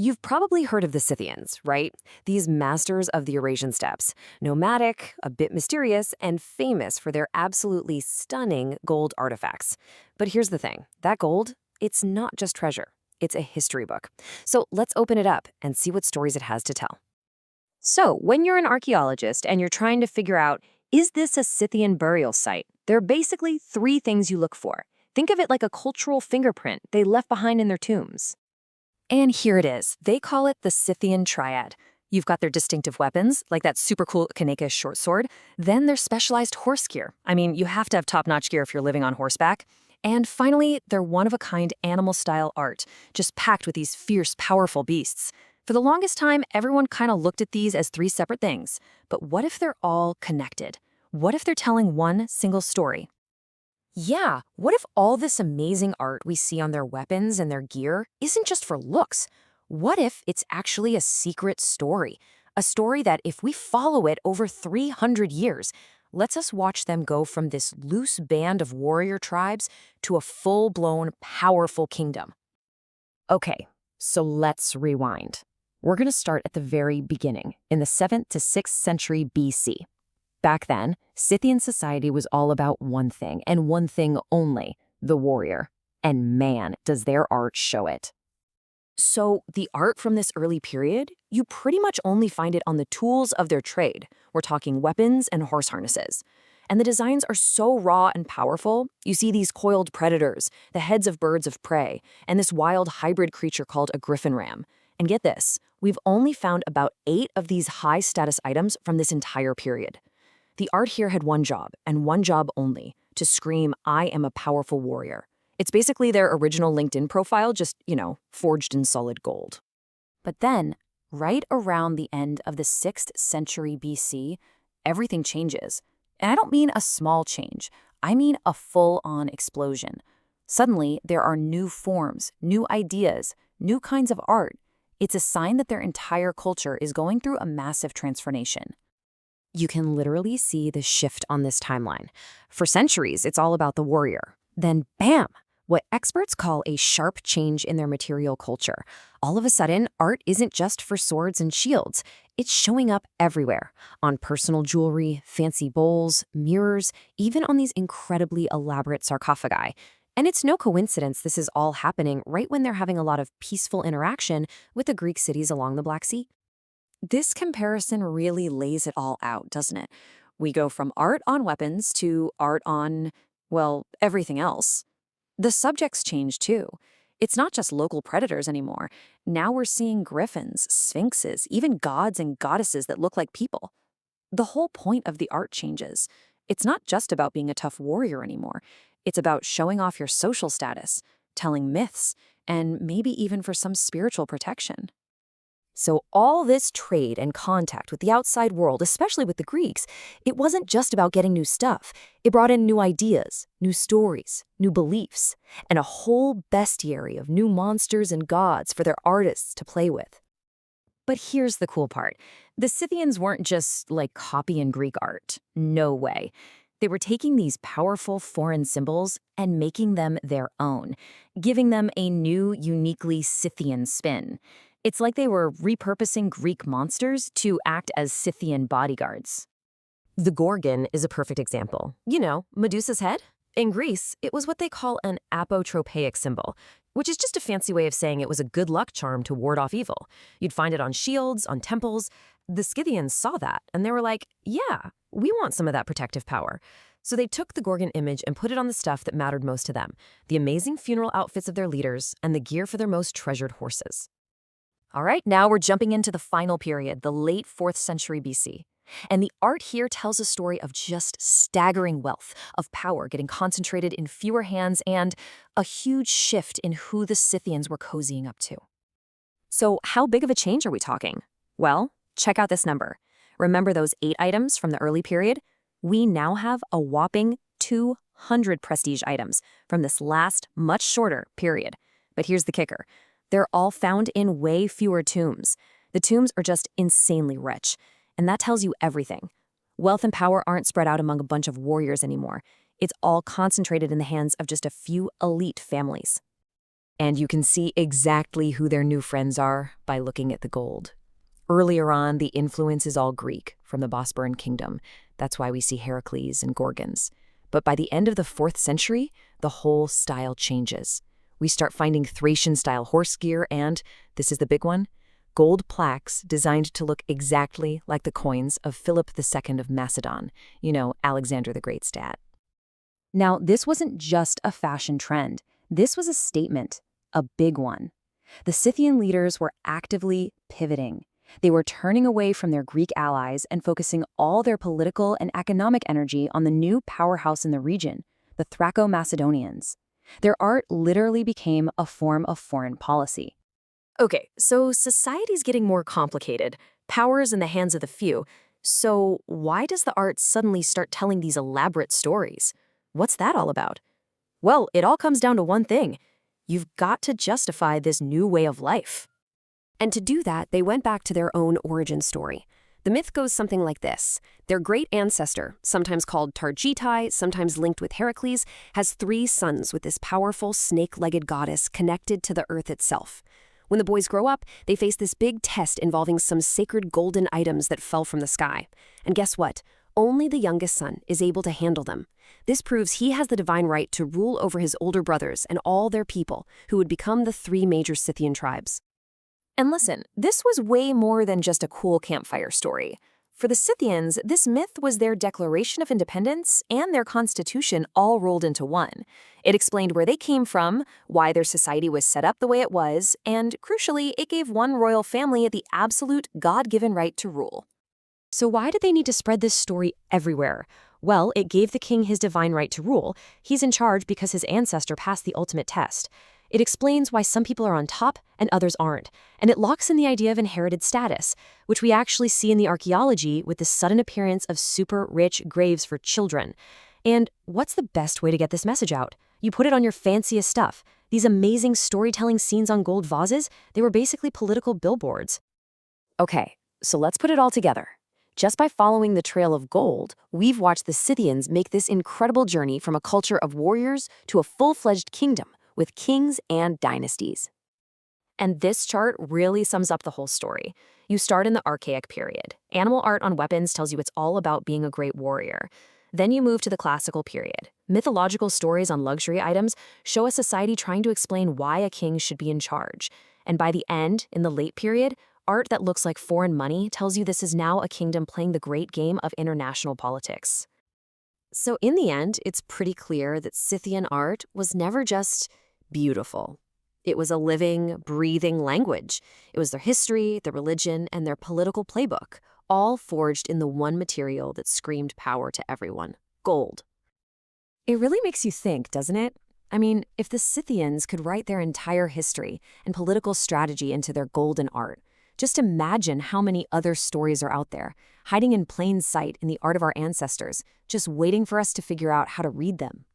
You've probably heard of the Scythians, right? These masters of the Eurasian steppes. Nomadic, a bit mysterious, and famous for their absolutely stunning gold artifacts. But here's the thing, that gold, it's not just treasure. It's a history book. So let's open it up and see what stories it has to tell. So, when you're an archaeologist and you're trying to figure out, is this a Scythian burial site? There are basically three things you look for. Think of it like a cultural fingerprint they left behind in their tombs. And here it is. They call it the Scythian triad. You've got their distinctive weapons, like that super cool Kaneka short sword, then their specialized horse gear. I mean, you have to have top-notch gear if you're living on horseback. And finally, their one-of-a-kind animal-style art, just packed with these fierce, powerful beasts. For the longest time, everyone kind of looked at these as three separate things. But what if they're all connected? What if they're telling one single story? Yeah, what if all this amazing art we see on their weapons and their gear isn't just for looks? What if it's actually a secret story? A story that, if we follow it over 300 years, lets us watch them go from this loose band of warrior tribes to a full-blown, powerful kingdom. Okay, so let's rewind. We're going to start at the very beginning, in the 7th to 6th century BC. Back then, Scythian society was all about one thing, and one thing only, the warrior. And man, does their art show it. So the art from this early period, you pretty much only find it on the tools of their trade. We're talking weapons and horse harnesses. And the designs are so raw and powerful, you see these coiled predators, the heads of birds of prey, and this wild hybrid creature called a griffin ram. And get this, we've only found about 8 of these high-status items from this entire period. The art here had one job, and one job only, to scream, "I am a powerful warrior." It's basically their original LinkedIn profile, just, forged in solid gold. But then, right around the end of the 6th century BC, everything changes. And I don't mean a small change. I mean a full-on explosion. Suddenly, there are new forms, new ideas, new kinds of art. It's a sign that their entire culture is going through a massive transformation. You can literally see the shift on this timeline. For centuries, it's all about the warrior. Then, bam! What experts call a sharp change in their material culture. All of a sudden, art isn't just for swords and shields. It's showing up everywhere. On personal jewelry, fancy bowls, mirrors, even on these incredibly elaborate sarcophagi. And it's no coincidence this is all happening right when they're having a lot of peaceful interaction with the Greek cities along the Black Sea. This comparison really lays it all out, doesn't it? We go from art on weapons to art on, well, everything else. The subjects change too. It's not just local predators anymore. Now we're seeing griffins, sphinxes, even gods and goddesses that look like people. The whole point of the art changes. It's not just about being a tough warrior anymore. It's about showing off your social status, telling myths, and maybe even for some spiritual protection. So all this trade and contact with the outside world, especially with the Greeks, it wasn't just about getting new stuff. It brought in new ideas, new stories, new beliefs, and a whole bestiary of new monsters and gods for their artists to play with. But here's the cool part. The Scythians weren't just like copying Greek art. No way. They were taking these powerful foreign symbols and making them their own, giving them a new, uniquely Scythian spin. It's like they were repurposing Greek monsters to act as Scythian bodyguards. The Gorgon is a perfect example. Medusa's head? In Greece, it was what they call an apotropaic symbol, which is just a fancy way of saying it was a good luck charm to ward off evil. You'd find it on shields, on temples. The Scythians saw that, and they were like, yeah, we want some of that protective power. So they took the Gorgon image and put it on the stuff that mattered most to them, the amazing funeral outfits of their leaders and the gear for their most treasured horses. All right, now we're jumping into the final period, the late 4th century BC. And the art here tells a story of just staggering wealth, of power getting concentrated in fewer hands, and a huge shift in who the Scythians were cozying up to. So how big of a change are we talking? Well, check out this number. Remember those 8 items from the early period? We now have a whopping 200 prestige items from this last, much shorter period. But here's the kicker. They're all found in way fewer tombs. The tombs are just insanely rich, and that tells you everything. Wealth and power aren't spread out among a bunch of warriors anymore. It's all concentrated in the hands of just a few elite families. And you can see exactly who their new friends are by looking at the gold. Earlier on, the influence is all Greek, from the Bosporan kingdom. That's why we see Heracles and Gorgons. But by the end of the 4th century, the whole style changes. We start finding Thracian-style horse gear and, this is the big one, gold plaques designed to look exactly like the coins of Philip II of Macedon, Alexander the Great's dad. Now, this wasn't just a fashion trend. This was a statement, a big one. The Scythian leaders were actively pivoting. They were turning away from their Greek allies and focusing all their political and economic energy on the new powerhouse in the region, the Thraco-Macedonians. Their art literally became a form of foreign policy. Okay, so society's getting more complicated. Power's in the hands of the few. So why does the art suddenly start telling these elaborate stories? What's that all about? Well, it all comes down to one thing. You've got to justify this new way of life. And to do that, they went back to their own origin story. The myth goes something like this. Their great ancestor, sometimes called Targetai, sometimes linked with Heracles, has 3 sons with this powerful snake-legged goddess connected to the earth itself. When the boys grow up, they face this big test involving some sacred golden items that fell from the sky. And guess what? Only the youngest son is able to handle them. This proves he has the divine right to rule over his older brothers and all their people, who would become the 3 major Scythian tribes. And listen, this was way more than just a cool campfire story. For the Scythians, this myth was their declaration of independence and their constitution all rolled into one. It explained where they came from, why their society was set up the way it was, and crucially, it gave one royal family the absolute God-given right to rule. So why did they need to spread this story everywhere? Well, it gave the king his divine right to rule. He's in charge because his ancestor passed the ultimate test. It explains why some people are on top and others aren't, and it locks in the idea of inherited status, which we actually see in the archaeology with the sudden appearance of super rich graves for children. And what's the best way to get this message out? You put it on your fanciest stuff. These amazing storytelling scenes on gold vases, they were basically political billboards. Okay, so let's put it all together. Just by following the trail of gold, we've watched the Scythians make this incredible journey from a culture of warriors to a full-fledged kingdom with kings and dynasties. And this chart really sums up the whole story. You start in the Archaic period. Animal art on weapons tells you it's all about being a great warrior. Then you move to the Classical period. Mythological stories on luxury items show a society trying to explain why a king should be in charge. And by the end, in the late period, art that looks like foreign money tells you this is now a kingdom playing the great game of international politics. So in the end, it's pretty clear that Scythian art was never just beautiful. It was a living, breathing language. It was their history, their religion, and their political playbook, all forged in the one material that screamed power to everyone: gold. It really makes you think, doesn't it? I mean, if the Scythians could write their entire history and political strategy into their golden art, just imagine how many other stories are out there, hiding in plain sight in the art of our ancestors, just waiting for us to figure out how to read them.